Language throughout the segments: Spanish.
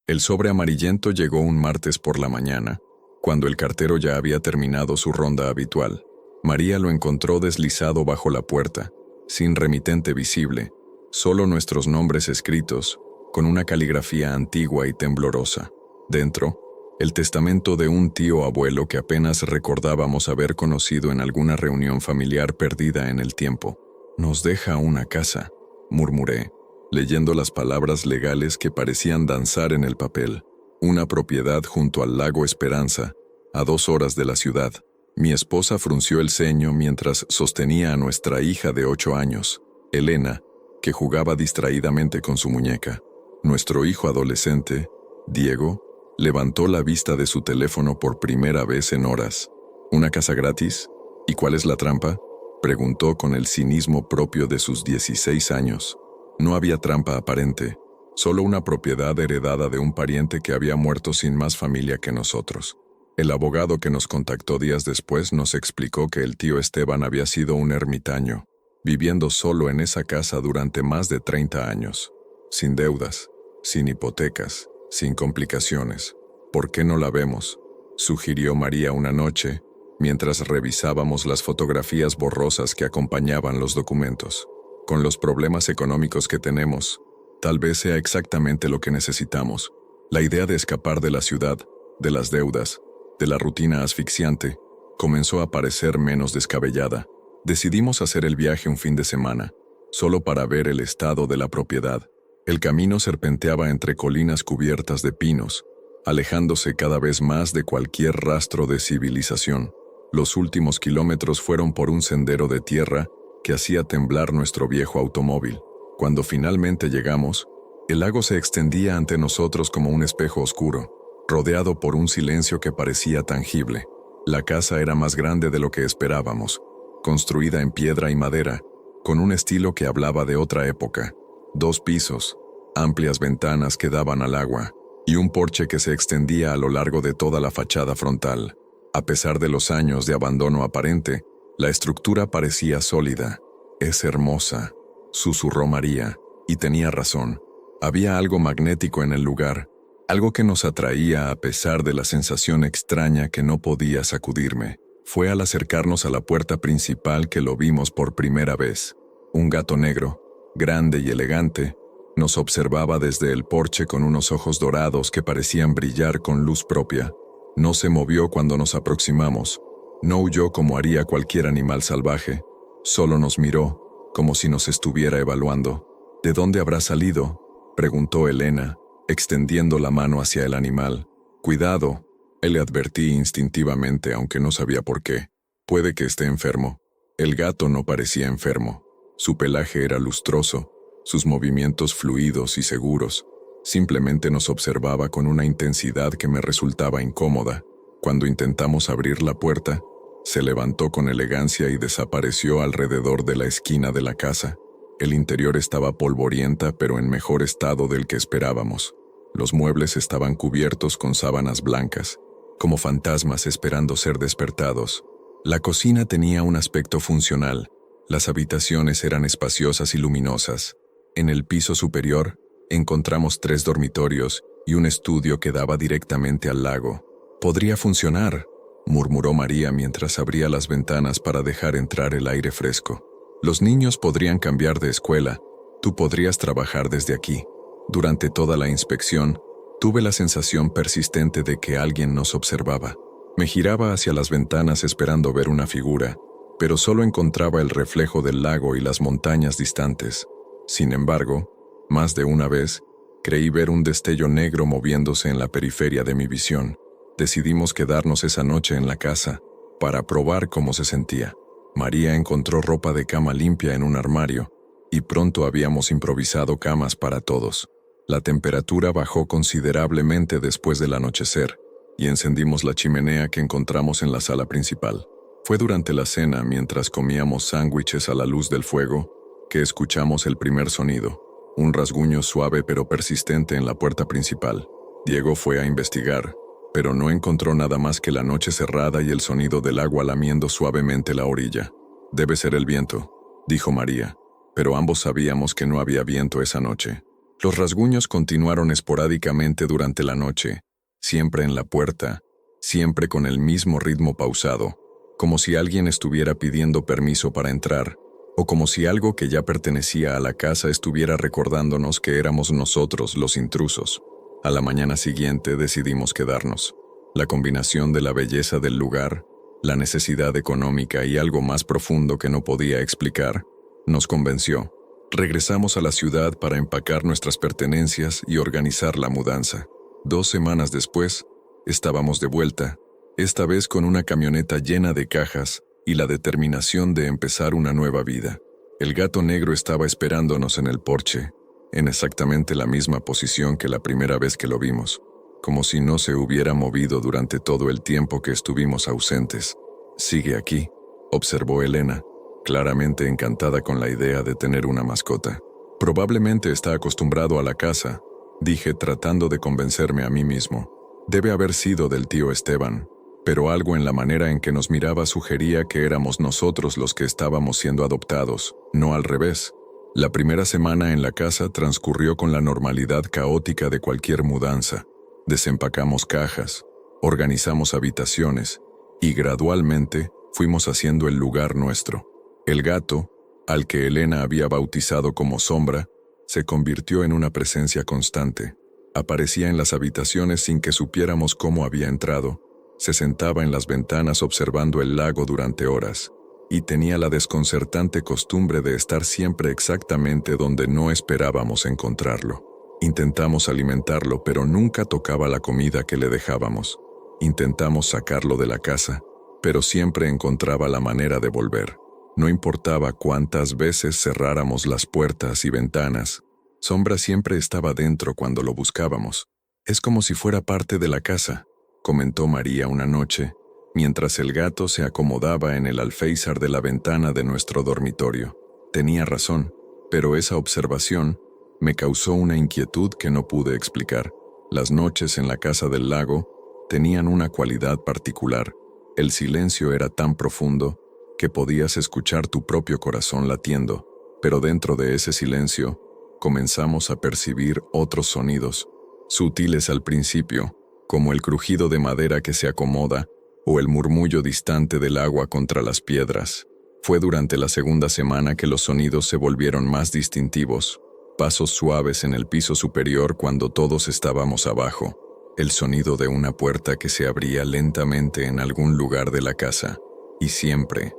El sobre amarillento llegó un martes por la mañana, cuando el cartero ya había terminado su ronda habitual. María lo encontró deslizado bajo la puerta, sin remitente visible, solo nuestros nombres escritos, con una caligrafía antigua y temblorosa. Dentro, el testamento de un tío abuelo que apenas recordábamos haber conocido en alguna reunión familiar perdida en el tiempo. «Nos deja una casa», murmuré, leyendo las palabras legales que parecían danzar en el papel. «Una propiedad junto al lago Esperanza, a 2 horas de la ciudad». Mi esposa frunció el ceño mientras sostenía a nuestra hija de 8 años, Elena, que jugaba distraídamente con su muñeca. Nuestro hijo adolescente, Diego, levantó la vista de su teléfono por primera vez en horas. «¿Una casa gratis? ¿Y cuál es la trampa?», preguntó con el cinismo propio de sus 16 años. No había trampa aparente, solo una propiedad heredada de un pariente que había muerto sin más familia que nosotros. El abogado que nos contactó días después nos explicó que el tío Esteban había sido un ermitaño, viviendo solo en esa casa durante más de 30 años, sin deudas, sin hipotecas, sin complicaciones. «¿Por qué no la vemos?», sugirió María una noche, mientras revisábamos las fotografías borrosas que acompañaban los documentos. «Con los problemas económicos que tenemos, tal vez sea exactamente lo que necesitamos». La idea de escapar de la ciudad, de las deudas, de la rutina asfixiante, comenzó a parecer menos descabellada. Decidimos hacer el viaje un fin de semana, solo para ver el estado de la propiedad. El camino serpenteaba entre colinas cubiertas de pinos, alejándose cada vez más de cualquier rastro de civilización. Los últimos kilómetros fueron por un sendero de tierra que hacía temblar nuestro viejo automóvil. Cuando finalmente llegamos, el lago se extendía ante nosotros como un espejo oscuro, rodeado por un silencio que parecía tangible. La casa era más grande de lo que esperábamos, construida en piedra y madera, con un estilo que hablaba de otra época. 2 pisos, amplias ventanas que daban al agua, y un porche que se extendía a lo largo de toda la fachada frontal. A pesar de los años de abandono aparente, la estructura parecía sólida. «Es hermosa», susurró María, y tenía razón. Había algo magnético en el lugar, algo que nos atraía a pesar de la sensación extraña que no podía sacudirme. Fue al acercarnos a la puerta principal que lo vimos por primera vez. Un gato negro, grande y elegante, nos observaba desde el porche con unos ojos dorados que parecían brillar con luz propia. No se movió cuando nos aproximamos, no huyó como haría cualquier animal salvaje, solo nos miró, como si nos estuviera evaluando. «¿De dónde habrá salido?», preguntó Elena, extendiendo la mano hacia el animal. «Cuidado», le advertí instintivamente, aunque no sabía por qué. «Puede que esté enfermo». El gato no parecía enfermo. Su pelaje era lustroso, sus movimientos fluidos y seguros. Simplemente nos observaba con una intensidad que me resultaba incómoda. Cuando intentamos abrir la puerta, se levantó con elegancia y desapareció alrededor de la esquina de la casa. El interior estaba polvorienta, pero en mejor estado del que esperábamos. Los muebles estaban cubiertos con sábanas blancas, como fantasmas esperando ser despertados. La cocina tenía un aspecto funcional. Las habitaciones eran espaciosas y luminosas. En el piso superior, encontramos 3 dormitorios y un estudio que daba directamente al lago. «Podría funcionar», murmuró María mientras abría las ventanas para dejar entrar el aire fresco. «Los niños podrían cambiar de escuela. Tú podrías trabajar desde aquí». Durante toda la inspección, tuve la sensación persistente de que alguien nos observaba. Me giraba hacia las ventanas esperando ver una figura, pero solo encontraba el reflejo del lago y las montañas distantes. Sin embargo, más de una vez, creí ver un destello negro moviéndose en la periferia de mi visión. Decidimos quedarnos esa noche en la casa, para probar cómo se sentía. María encontró ropa de cama limpia en un armario, y pronto habíamos improvisado camas para todos. La temperatura bajó considerablemente después del anochecer, y encendimos la chimenea que encontramos en la sala principal. Fue durante la cena, mientras comíamos sándwiches a la luz del fuego, que escuchamos el primer sonido, un rasguño suave pero persistente en la puerta principal. Diego fue a investigar, pero no encontró nada más que la noche cerrada y el sonido del agua lamiendo suavemente la orilla. «Debe ser el viento», dijo María, pero ambos sabíamos que no había viento esa noche. Los rasguños continuaron esporádicamente durante la noche, siempre en la puerta, siempre con el mismo ritmo pausado, como si alguien estuviera pidiendo permiso para entrar, o como si algo que ya pertenecía a la casa estuviera recordándonos que éramos nosotros los intrusos. A la mañana siguiente decidimos quedarnos. La combinación de la belleza del lugar, la necesidad económica y algo más profundo que no podía explicar, nos convenció. Regresamos a la ciudad para empacar nuestras pertenencias y organizar la mudanza. 2 semanas después, estábamos de vuelta, esta vez con una camioneta llena de cajas y la determinación de empezar una nueva vida. El gato negro estaba esperándonos en el porche, en exactamente la misma posición que la primera vez que lo vimos, como si no se hubiera movido durante todo el tiempo que estuvimos ausentes. «Sigue aquí», observó Elena, claramente encantada con la idea de tener una mascota. «Probablemente está acostumbrado a la casa», dije tratando de convencerme a mí mismo. Debe haber sido del tío Esteban, pero algo en la manera en que nos miraba sugería que éramos nosotros los que estábamos siendo adoptados, no al revés. La primera semana en la casa transcurrió con la normalidad caótica de cualquier mudanza. Desempacamos cajas, organizamos habitaciones y gradualmente fuimos haciendo el lugar nuestro. El gato, al que Elena había bautizado como Sombra, se convirtió en una presencia constante. Aparecía en las habitaciones sin que supiéramos cómo había entrado. Se sentaba en las ventanas observando el lago durante horas, y tenía la desconcertante costumbre de estar siempre exactamente donde no esperábamos encontrarlo. Intentamos alimentarlo, pero nunca tocaba la comida que le dejábamos. Intentamos sacarlo de la casa, pero siempre encontraba la manera de volver. No importaba cuántas veces cerráramos las puertas y ventanas, Sombra siempre estaba dentro cuando lo buscábamos. «Es como si fuera parte de la casa», comentó María una noche, mientras el gato se acomodaba en el alféizar de la ventana de nuestro dormitorio. Tenía razón, pero esa observación me causó una inquietud que no pude explicar. Las noches en la casa del lago tenían una cualidad particular. El silencio era tan profundo que podías escuchar tu propio corazón latiendo, pero dentro de ese silencio comenzamos a percibir otros sonidos, sutiles al principio, como el crujido de madera que se acomoda o el murmullo distante del agua contra las piedras. Fue durante la segunda semana que los sonidos se volvieron más distintivos, pasos suaves en el piso superior cuando todos estábamos abajo, el sonido de una puerta que se abría lentamente en algún lugar de la casa, y siempre,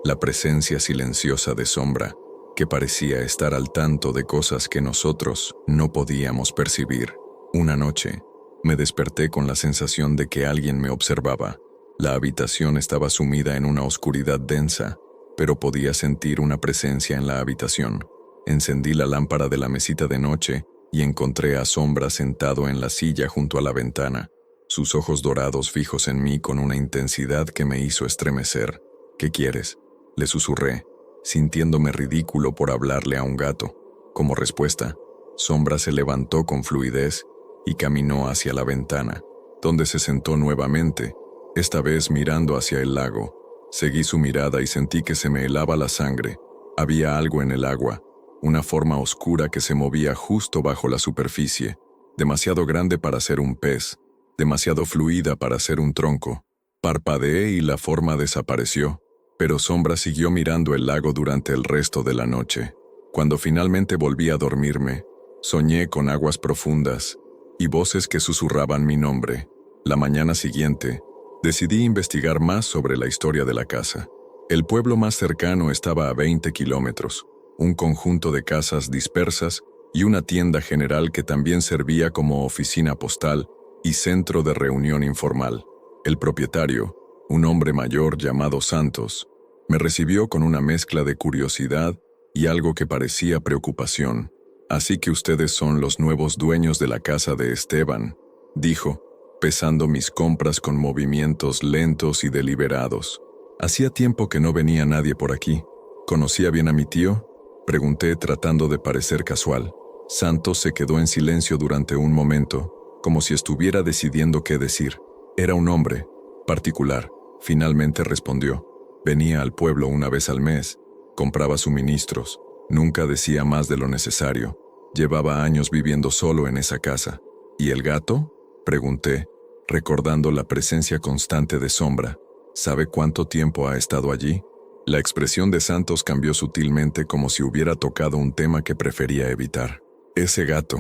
la presencia silenciosa de Sombra, que parecía estar al tanto de cosas que nosotros no podíamos percibir. Una noche, me desperté con la sensación de que alguien me observaba. La habitación estaba sumida en una oscuridad densa, pero podía sentir una presencia en la habitación. Encendí la lámpara de la mesita de noche y encontré a Sombra sentado en la silla junto a la ventana, sus ojos dorados fijos en mí con una intensidad que me hizo estremecer. «¿Qué quieres?», le susurré, sintiéndome ridículo por hablarle a un gato. Como respuesta, Sombra se levantó con fluidez y caminó hacia la ventana, donde se sentó nuevamente, esta vez mirando hacia el lago. Seguí su mirada y sentí que se me helaba la sangre. Había algo en el agua, una forma oscura que se movía justo bajo la superficie, demasiado grande para ser un pez, demasiado fluida para ser un tronco. Parpadeé y la forma desapareció, pero Sombra siguió mirando el lago durante el resto de la noche. Cuando finalmente volví a dormirme, soñé con aguas profundas y voces que susurraban mi nombre. La mañana siguiente, decidí investigar más sobre la historia de la casa. El pueblo más cercano estaba a 20 kilómetros, un conjunto de casas dispersas y una tienda general que también servía como oficina postal y centro de reunión informal. El propietario, un hombre mayor llamado Santos, me recibió con una mezcla de curiosidad y algo que parecía preocupación. «Así que ustedes son los nuevos dueños de la casa de Esteban», dijo, pesando mis compras con movimientos lentos y deliberados. Hacía tiempo que no venía nadie por aquí. «¿Conocía bien a mi tío?», pregunté tratando de parecer casual. Santos se quedó en silencio durante un momento, como si estuviera decidiendo qué decir. «Era un hombre particular», finalmente respondió. «Venía al pueblo una vez al mes, compraba suministros, nunca decía más de lo necesario. Llevaba años viviendo solo en esa casa. ¿Y el gato?, pregunté, recordando la presencia constante de Sombra. ¿Sabe cuánto tiempo ha estado allí? La expresión de Santos cambió sutilmente, como si hubiera tocado un tema que prefería evitar. Ese gato,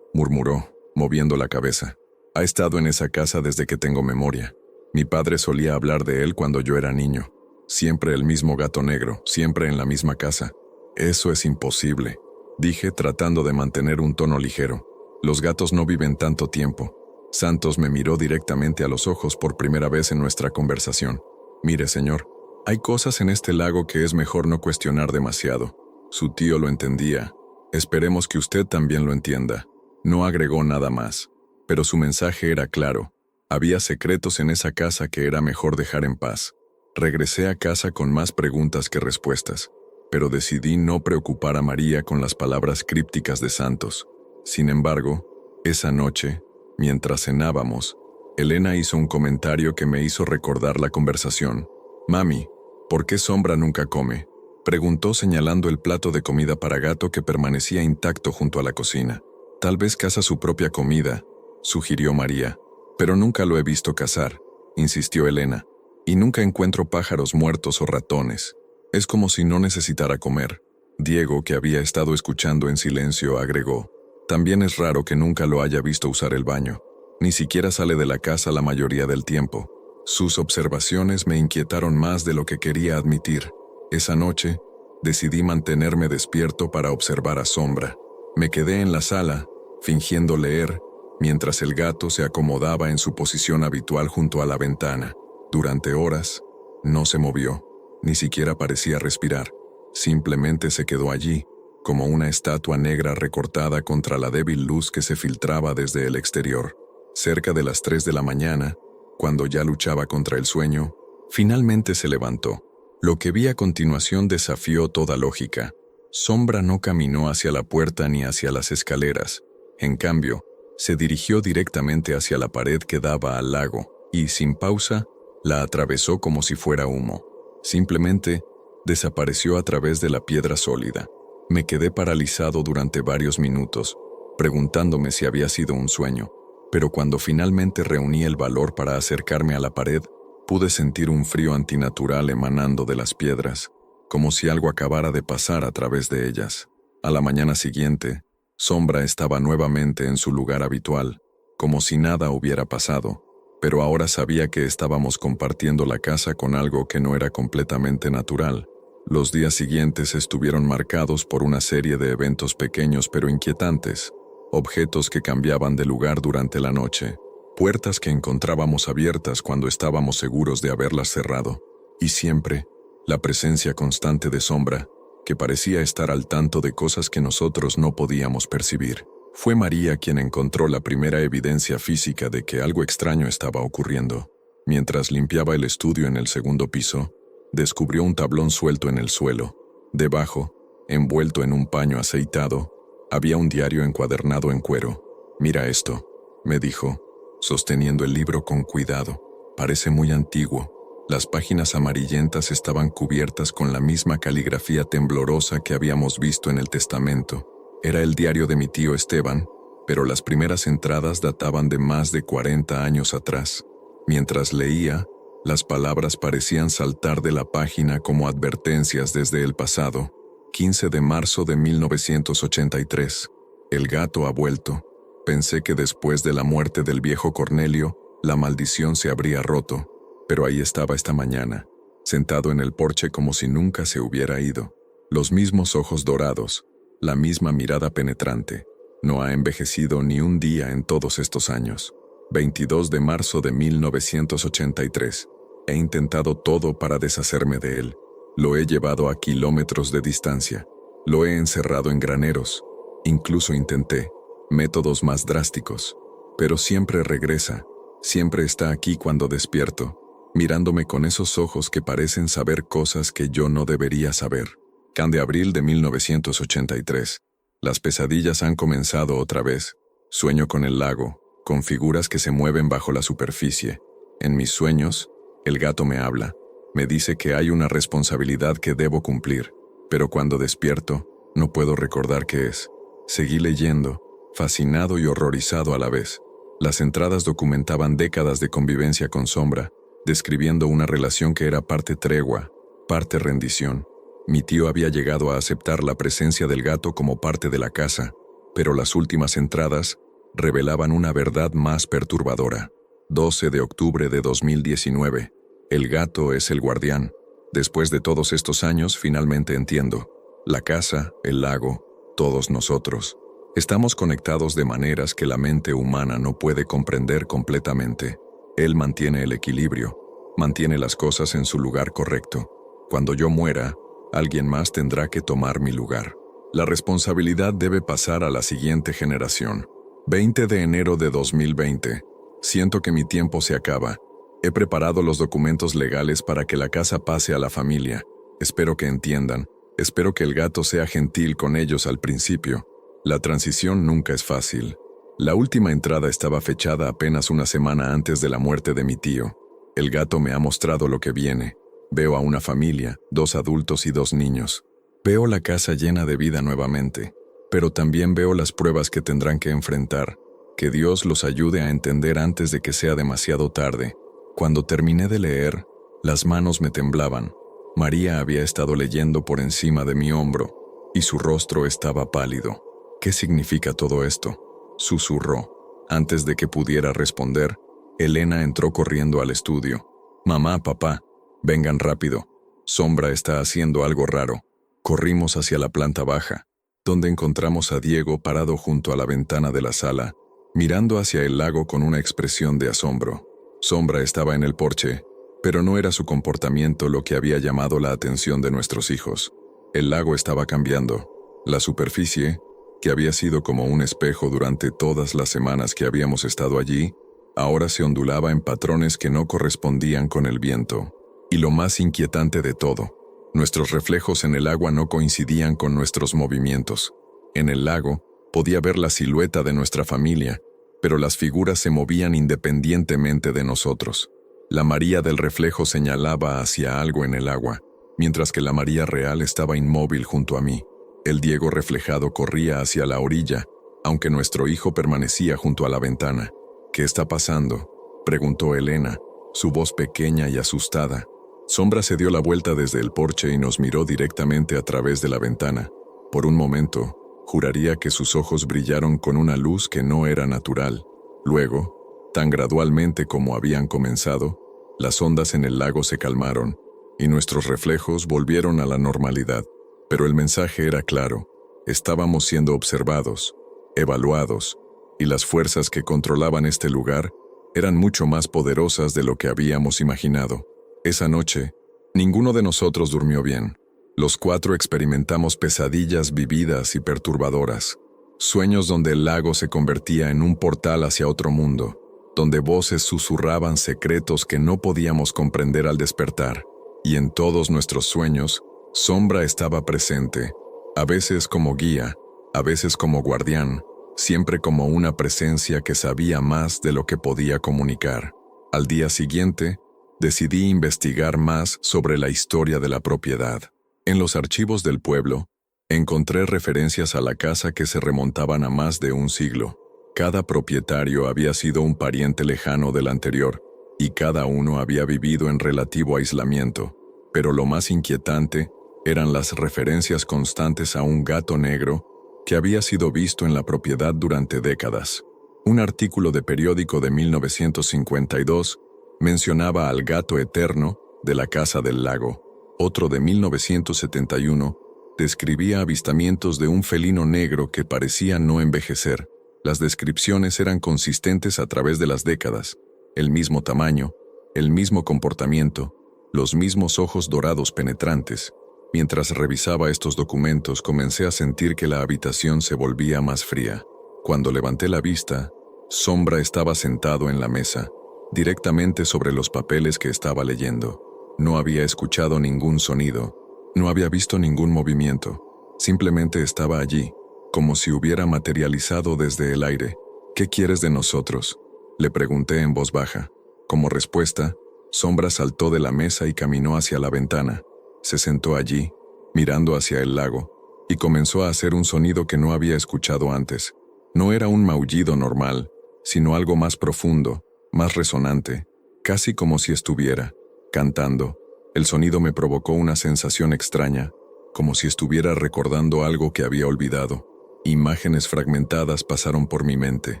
murmuró, moviendo la cabeza. Ha estado en esa casa desde que tengo memoria. Mi padre solía hablar de él cuando yo era niño. Siempre el mismo gato negro, siempre en la misma casa. Eso es imposible, dije, tratando de mantener un tono ligero. Los gatos no viven tanto tiempo. Santos me miró directamente a los ojos por primera vez en nuestra conversación. Mire, señor, hay cosas en este lago que es mejor no cuestionar demasiado. Su tío lo entendía. Esperemos que usted también lo entienda. No agregó nada más. Pero su mensaje era claro. Había secretos en esa casa que era mejor dejar en paz. Regresé a casa con más preguntas que respuestas, pero decidí no preocupar a María con las palabras crípticas de Santos. Sin embargo, esa noche, mientras cenábamos, Elena hizo un comentario que me hizo recordar la conversación. «Mami, ¿por qué Sombra nunca come?», preguntó, señalando el plato de comida para gato que permanecía intacto junto a la cocina. «Tal vez caza su propia comida», sugirió María. «Pero nunca lo he visto cazar», insistió Elena. «Y nunca encuentro pájaros muertos o ratones. Es como si no necesitara comer». Diego, que había estado escuchando en silencio, agregó: «También es raro que nunca lo haya visto usar el baño. Ni siquiera sale de la casa la mayoría del tiempo». Sus observaciones me inquietaron más de lo que quería admitir. Esa noche, decidí mantenerme despierto para observar a Sombra. Me quedé en la sala, fingiendo leer, mientras el gato se acomodaba en su posición habitual junto a la ventana. Durante horas, no se movió, ni siquiera parecía respirar. Simplemente se quedó allí, como una estatua negra recortada contra la débil luz que se filtraba desde el exterior. Cerca de las 3 de la mañana, cuando ya luchaba contra el sueño, finalmente se levantó. Lo que vi a continuación desafió toda lógica. Sombra no caminó hacia la puerta ni hacia las escaleras. En cambio, se dirigió directamente hacia la pared que daba al lago, y, sin pausa, la atravesó como si fuera humo. Simplemente, desapareció a través de la piedra sólida. Me quedé paralizado durante varios minutos, preguntándome si había sido un sueño, pero cuando finalmente reuní el valor para acercarme a la pared, pude sentir un frío antinatural emanando de las piedras, como si algo acabara de pasar a través de ellas. A la mañana siguiente, Sombra estaba nuevamente en su lugar habitual, como si nada hubiera pasado, pero ahora sabía que estábamos compartiendo la casa con algo que no era completamente natural. Los días siguientes estuvieron marcados por una serie de eventos pequeños pero inquietantes, objetos que cambiaban de lugar durante la noche, puertas que encontrábamos abiertas cuando estábamos seguros de haberlas cerrado, y siempre la presencia constante de Sombra, que parecía estar al tanto de cosas que nosotros no podíamos percibir. Fue María quien encontró la primera evidencia física de que algo extraño estaba ocurriendo. Mientras limpiaba el estudio en el segundo piso, descubrió un tablón suelto en el suelo. Debajo, envuelto en un paño aceitado, había un diario encuadernado en cuero. «Mira esto», me dijo, sosteniendo el libro con cuidado. «Parece muy antiguo». Las páginas amarillentas estaban cubiertas con la misma caligrafía temblorosa que habíamos visto en el testamento. Era el diario de mi tío Esteban, pero las primeras entradas databan de más de 40 años atrás. Mientras leía, las palabras parecían saltar de la página como advertencias desde el pasado. 15 de marzo de 1983. El gato ha vuelto. Pensé que después de la muerte del viejo Cornelio, la maldición se habría roto, pero ahí estaba esta mañana, sentado en el porche como si nunca se hubiera ido. Los mismos ojos dorados, la misma mirada penetrante. No ha envejecido ni un día en todos estos años. 22 de marzo de 1983. He intentado todo para deshacerme de él. Lo he llevado a kilómetros de distancia. Lo he encerrado en graneros. Incluso intenté métodos más drásticos. Pero siempre regresa. Siempre está aquí cuando despierto, mirándome con esos ojos que parecen saber cosas que yo no debería saber. Can de abril de 1983. Las pesadillas han comenzado otra vez. Sueño con el lago, con figuras que se mueven bajo la superficie. En mis sueños, el gato me habla. Me dice que hay una responsabilidad que debo cumplir, pero cuando despierto, no puedo recordar qué es. Seguí leyendo, fascinado y horrorizado a la vez. Las entradas documentaban décadas de convivencia con Sombra, describiendo una relación que era parte tregua, parte rendición. Mi tío había llegado a aceptar la presencia del gato como parte de la casa, pero las últimas entradas revelaban una verdad más perturbadora. 12 de octubre de 2019. El gato es el guardián. Después de todos estos años, finalmente entiendo. La casa, el lago, todos nosotros. Estamos conectados de maneras que la mente humana no puede comprender completamente. Él mantiene el equilibrio, mantiene las cosas en su lugar correcto. Cuando yo muera, alguien más tendrá que tomar mi lugar. La responsabilidad debe pasar a la siguiente generación. 20 de enero de 2020. Siento que mi tiempo se acaba. He preparado los documentos legales para que la casa pase a la familia. Espero que entiendan. Espero que el gato sea gentil con ellos al principio. La transición nunca es fácil. La última entrada estaba fechada apenas una semana antes de la muerte de mi tío. El gato me ha mostrado lo que viene. Veo a una familia, 2 adultos y 2 niños. Veo la casa llena de vida nuevamente, pero también veo las pruebas que tendrán que enfrentar. Que Dios los ayude a entender antes de que sea demasiado tarde. Cuando terminé de leer, las manos me temblaban. María había estado leyendo por encima de mi hombro, y su rostro estaba pálido. ¿Qué significa todo esto?, susurró. Antes de que pudiera responder, Elena entró corriendo al estudio. Mamá, papá, vengan rápido. Sombra está haciendo algo raro. Corrimos hacia la planta baja, donde encontramos a Diego parado junto a la ventana de la sala, mirando hacia el lago con una expresión de asombro. Sombra estaba en el porche, pero no era su comportamiento lo que había llamado la atención de nuestros hijos. El lago estaba cambiando. La superficie, que había sido como un espejo durante todas las semanas que habíamos estado allí, ahora se ondulaba en patrones que no correspondían con el viento. Y lo más inquietante de todo, nuestros reflejos en el agua no coincidían con nuestros movimientos. En el lago, podía ver la silueta de nuestra familia, pero las figuras se movían independientemente de nosotros. La María del reflejo señalaba hacia algo en el agua, mientras que la María real estaba inmóvil junto a mí. El Diego reflejado corría hacia la orilla, aunque nuestro hijo permanecía junto a la ventana. ¿Qué está pasando?, preguntó Elena, su voz pequeña y asustada. Sombra se dio la vuelta desde el porche y nos miró directamente a través de la ventana. Por un momento, juraría que sus ojos brillaron con una luz que no era natural. Luego, tan gradualmente como habían comenzado, las ondas en el lago se calmaron y nuestros reflejos volvieron a la normalidad. Pero el mensaje era claro: estábamos siendo observados, evaluados, y las fuerzas que controlaban este lugar eran mucho más poderosas de lo que habíamos imaginado. Esa noche, ninguno de nosotros durmió bien. Los 4 experimentamos pesadillas vividas y perturbadoras. Sueños donde el lago se convertía en un portal hacia otro mundo, donde voces susurraban secretos que no podíamos comprender al despertar. Y en todos nuestros sueños, Sombra estaba presente, a veces como guía, a veces como guardián, siempre como una presencia que sabía más de lo que podía comunicar. Al día siguiente, decidí investigar más sobre la historia de la propiedad. En los archivos del pueblo, encontré referencias a la casa que se remontaban a más de un siglo. Cada propietario había sido un pariente lejano del anterior, y cada uno había vivido en relativo aislamiento. Pero lo más inquietante eran las referencias constantes a un gato negro que había sido visto en la propiedad durante décadas. Un artículo de periódico de 1952 mencionaba al gato eterno de la Casa del Lago. Otro de 1971 describía avistamientos de un felino negro que parecía no envejecer. Las descripciones eran consistentes a través de las décadas: el mismo tamaño, el mismo comportamiento, los mismos ojos dorados penetrantes. Mientras revisaba estos documentos, comencé a sentir que la habitación se volvía más fría. Cuando levanté la vista, Sombra estaba sentado en la mesa, directamente sobre los papeles que estaba leyendo. No había escuchado ningún sonido, no había visto ningún movimiento. Simplemente estaba allí, como si hubiera materializado desde el aire. ¿Qué quieres de nosotros?, le pregunté en voz baja. Como respuesta, Sombra saltó de la mesa y caminó hacia la ventana. Se sentó allí, mirando hacia el lago, y comenzó a hacer un sonido que no había escuchado antes. No era un maullido normal, sino algo más profundo, más resonante, casi como si estuviera cantando. El sonido me provocó una sensación extraña, como si estuviera recordando algo que había olvidado. Imágenes fragmentadas pasaron por mi mente.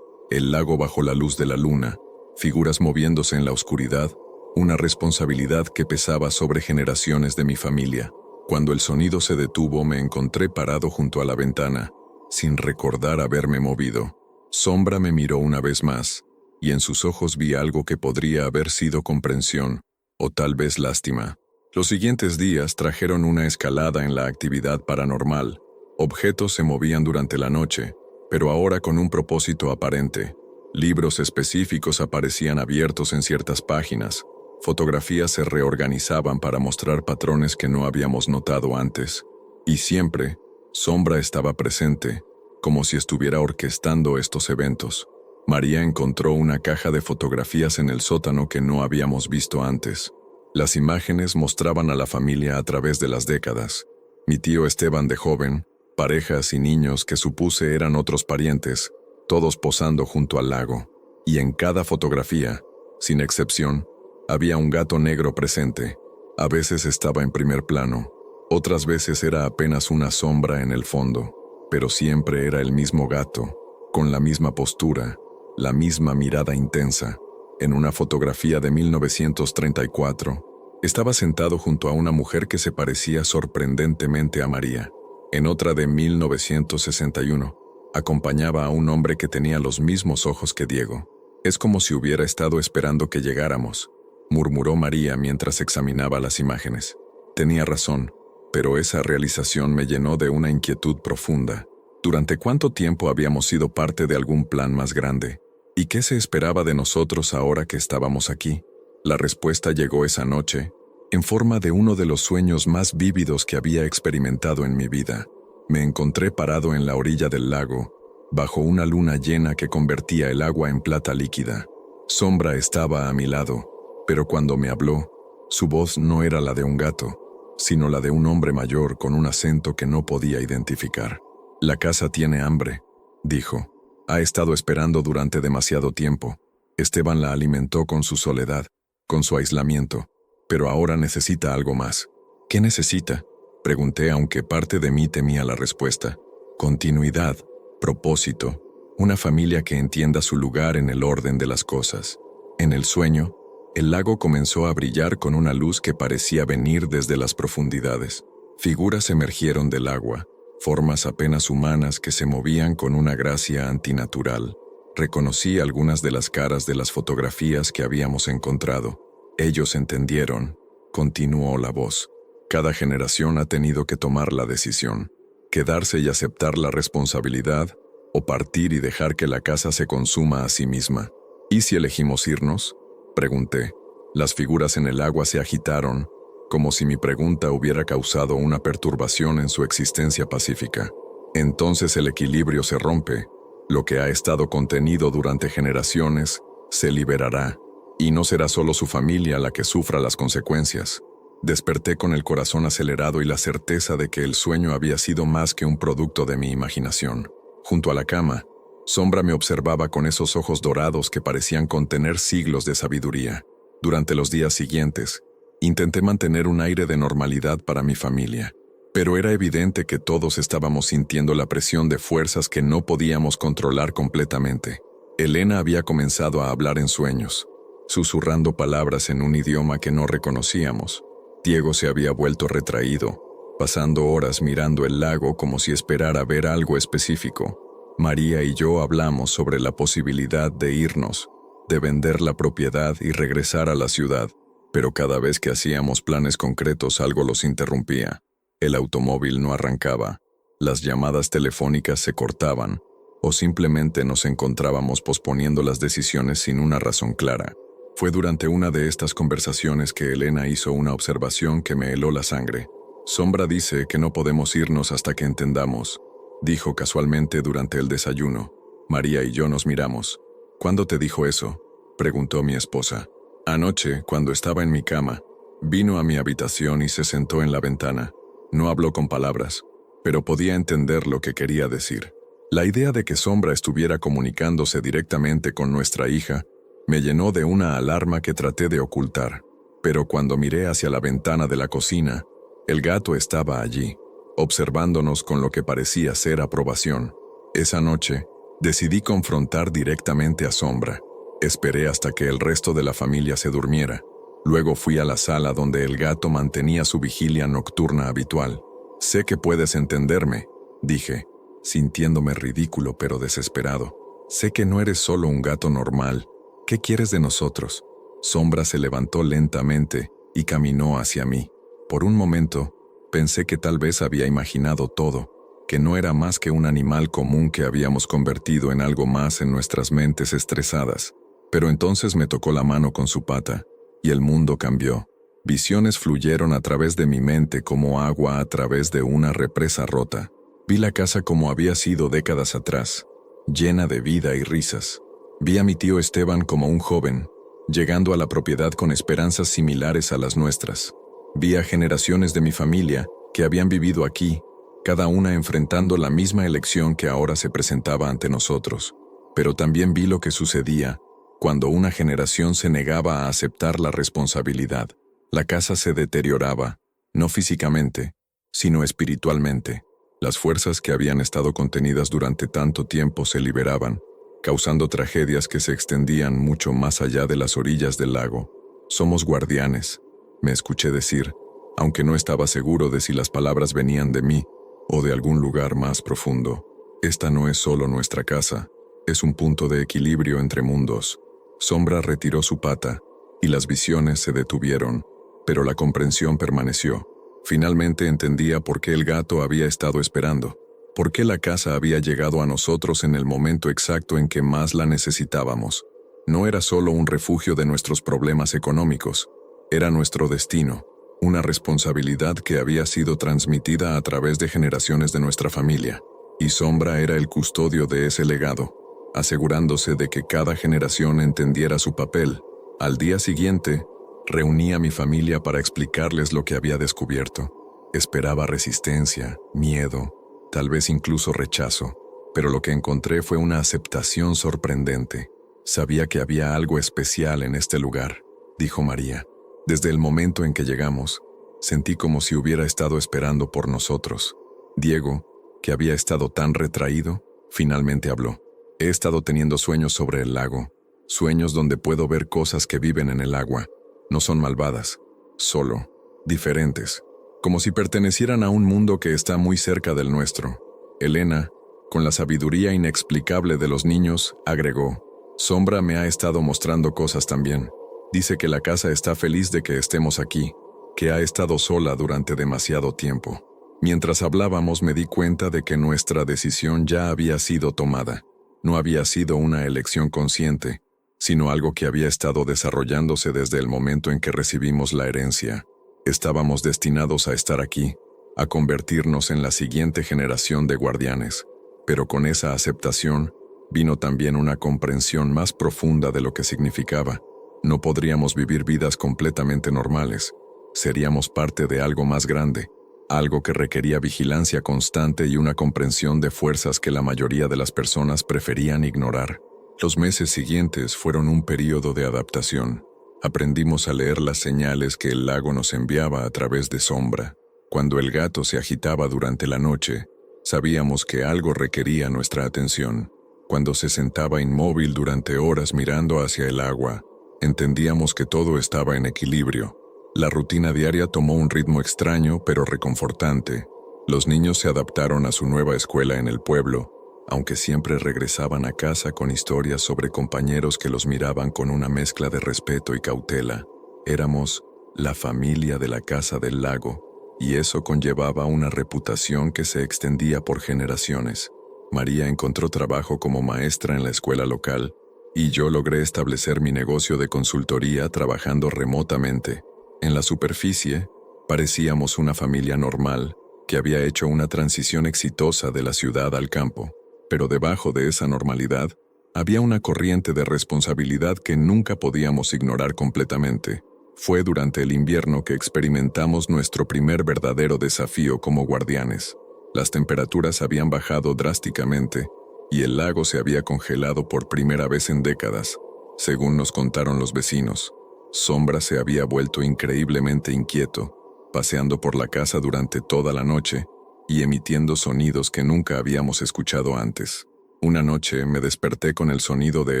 El lago bajo la luz de la luna, figuras moviéndose en la oscuridad, una responsabilidad que pesaba sobre generaciones de mi familia. Cuando el sonido se detuvo, me encontré parado junto a la ventana, sin recordar haberme movido. Sombra me miró una vez más, y en sus ojos vi algo que podría haber sido comprensión, o tal vez lástima. Los siguientes días trajeron una escalada en la actividad paranormal. Objetos se movían durante la noche, pero ahora con un propósito aparente. Libros específicos aparecían abiertos en ciertas páginas. Fotografías se reorganizaban para mostrar patrones que no habíamos notado antes. Y siempre, Sombra estaba presente, como si estuviera orquestando estos eventos. María encontró una caja de fotografías en el sótano que no habíamos visto antes. Las imágenes mostraban a la familia a través de las décadas. Mi tío Esteban de joven, parejas y niños que supuse eran otros parientes, todos posando junto al lago. Y en cada fotografía, sin excepción, había un gato negro presente. A veces estaba en primer plano, otras veces era apenas una sombra en el fondo, pero siempre era el mismo gato, con la misma postura, la misma mirada intensa. En una fotografía de 1934, estaba sentado junto a una mujer que se parecía sorprendentemente a María. En otra de 1961, acompañaba a un hombre que tenía los mismos ojos que Diego. Es como si hubiera estado esperando que llegáramos, murmuró María mientras examinaba las imágenes. Tenía razón, pero esa realización me llenó de una inquietud profunda. ¿Durante cuánto tiempo habíamos sido parte de algún plan más grande? ¿Y qué se esperaba de nosotros ahora que estábamos aquí? La respuesta llegó esa noche, en forma de uno de los sueños más vívidos que había experimentado en mi vida. Me encontré parado en la orilla del lago, bajo una luna llena que convertía el agua en plata líquida. Sombra estaba a mi lado, pero cuando me habló, su voz no era la de un gato, sino la de un hombre mayor con un acento que no podía identificar. «La casa tiene hambre», dijo. «Ha estado esperando durante demasiado tiempo. Esteban la alimentó con su soledad, con su aislamiento, pero ahora necesita algo más». «¿Qué necesita?», pregunté, aunque parte de mí temía la respuesta. «Continuidad, propósito, una familia que entienda su lugar en el orden de las cosas». En el sueño, el lago comenzó a brillar con una luz que parecía venir desde las profundidades. Figuras emergieron del agua, formas apenas humanas que se movían con una gracia antinatural. Reconocí algunas de las caras de las fotografías que habíamos encontrado. Ellos entendieron, continuó la voz. Cada generación ha tenido que tomar la decisión, quedarse y aceptar la responsabilidad, o partir y dejar que la casa se consuma a sí misma. ¿Y si elegimos irnos?, pregunté. Las figuras en el agua se agitaron, como si mi pregunta hubiera causado una perturbación en su existencia pacífica. Entonces el equilibrio se rompe. Lo que ha estado contenido durante generaciones se liberará, y no será solo su familia la que sufra las consecuencias. Desperté con el corazón acelerado y la certeza de que el sueño había sido más que un producto de mi imaginación. Junto a la cama, Sombra me observaba con esos ojos dorados que parecían contener siglos de sabiduría. Durante los días siguientes, intenté mantener un aire de normalidad para mi familia, pero era evidente que todos estábamos sintiendo la presión de fuerzas que no podíamos controlar completamente. Elena había comenzado a hablar en sueños, susurrando palabras en un idioma que no reconocíamos. Diego se había vuelto retraído, pasando horas mirando el lago como si esperara ver algo específico. María y yo hablamos sobre la posibilidad de irnos, de vender la propiedad y regresar a la ciudad, pero cada vez que hacíamos planes concretos algo los interrumpía. El automóvil no arrancaba, las llamadas telefónicas se cortaban, o simplemente nos encontrábamos posponiendo las decisiones sin una razón clara. Fue durante una de estas conversaciones que Elena hizo una observación que me heló la sangre. Sombra dice que no podemos irnos hasta que entendamos, dijo casualmente durante el desayuno. María y yo nos miramos. ¿Cuándo te dijo eso?, preguntó mi esposa. Anoche, cuando estaba en mi cama. Vino a mi habitación y se sentó en la ventana. No habló con palabras. pero podía entender lo que quería decir. La idea de que Sombra estuviera comunicándose directamente con nuestra hija me llenó de una alarma que traté de ocultar, pero cuando miré hacia la ventana de la cocina, el gato estaba allí, observándonos con lo que parecía ser aprobación. Esa noche, decidí confrontar directamente a Sombra. Esperé hasta que el resto de la familia se durmiera. Luego fui a la sala donde el gato mantenía su vigilia nocturna habitual. «Sé que puedes entenderme», dije, sintiéndome ridículo pero desesperado. «Sé que no eres solo un gato normal. ¿Qué quieres de nosotros?» Sombra se levantó lentamente y caminó hacia mí. Por un momento, pensé que tal vez había imaginado todo, que no era más que un animal común que habíamos convertido en algo más en nuestras mentes estresadas. Pero entonces me tocó la mano con su pata, y el mundo cambió. Visiones fluyeron a través de mi mente como agua a través de una represa rota. Vi la casa como había sido décadas atrás, llena de vida y risas. Vi a mi tío Esteban como un joven, llegando a la propiedad con esperanzas similares a las nuestras. Vi a generaciones de mi familia que habían vivido aquí, cada una enfrentando la misma elección que ahora se presentaba ante nosotros. Pero también vi lo que sucedía cuando una generación se negaba a aceptar la responsabilidad. La casa se deterioraba, no físicamente, sino espiritualmente. Las fuerzas que habían estado contenidas durante tanto tiempo se liberaban, causando tragedias que se extendían mucho más allá de las orillas del lago. «Somos guardianes», me escuché decir, aunque no estaba seguro de si las palabras venían de mí o de algún lugar más profundo. «Esta no es solo nuestra casa, es un punto de equilibrio entre mundos». Sombra retiró su pata, y las visiones se detuvieron, pero la comprensión permaneció. Finalmente entendía por qué el gato había estado esperando, por qué la casa había llegado a nosotros en el momento exacto en que más la necesitábamos. No era solo un refugio de nuestros problemas económicos, era nuestro destino, una responsabilidad que había sido transmitida a través de generaciones de nuestra familia, y Sombra era el custodio de ese legado, asegurándose de que cada generación entendiera su papel. Al día siguiente, reuní a mi familia para explicarles lo que había descubierto. Esperaba resistencia, miedo, tal vez incluso rechazo, pero lo que encontré fue una aceptación sorprendente. «Sabía que había algo especial en este lugar», dijo María. «Desde el momento en que llegamos, sentí como si hubiera estado esperando por nosotros». Diego, que había estado tan retraído, finalmente habló. «He estado teniendo sueños sobre el lago, sueños donde puedo ver cosas que viven en el agua. No son malvadas, solo diferentes, como si pertenecieran a un mundo que está muy cerca del nuestro». Elena, con la sabiduría inexplicable de los niños, agregó: «Sombra me ha estado mostrando cosas también. Dice que la casa está feliz de que estemos aquí, que ha estado sola durante demasiado tiempo». Mientras hablábamos me di cuenta de que nuestra decisión ya había sido tomada. No había sido una elección consciente, sino algo que había estado desarrollándose desde el momento en que recibimos la herencia. Estábamos destinados a estar aquí, a convertirnos en la siguiente generación de guardianes, pero con esa aceptación vino también una comprensión más profunda de lo que significaba. No podríamos vivir vidas completamente normales, seríamos parte de algo más grande, algo que requería vigilancia constante y una comprensión de fuerzas que la mayoría de las personas preferían ignorar. Los meses siguientes fueron un período de adaptación. Aprendimos a leer las señales que el lago nos enviaba a través de Sombra. Cuando el gato se agitaba durante la noche, sabíamos que algo requería nuestra atención. Cuando se sentaba inmóvil durante horas mirando hacia el agua, entendíamos que todo estaba en equilibrio. La rutina diaria tomó un ritmo extraño pero reconfortante. Los niños se adaptaron a su nueva escuela en el pueblo, aunque siempre regresaban a casa con historias sobre compañeros que los miraban con una mezcla de respeto y cautela. Éramos la familia de la Casa del Lago, y eso conllevaba una reputación que se extendía por generaciones. María encontró trabajo como maestra en la escuela local, y yo logré establecer mi negocio de consultoría trabajando remotamente. En la superficie, parecíamos una familia normal que había hecho una transición exitosa de la ciudad al campo, pero debajo de esa normalidad había una corriente de responsabilidad que nunca podíamos ignorar completamente. Fue durante el invierno que experimentamos nuestro primer verdadero desafío como guardianes. Las temperaturas habían bajado drásticamente y el lago se había congelado por primera vez en décadas, según nos contaron los vecinos. Sombra se había vuelto increíblemente inquieto, paseando por la casa durante toda la noche y emitiendo sonidos que nunca habíamos escuchado antes. Una noche me desperté con el sonido de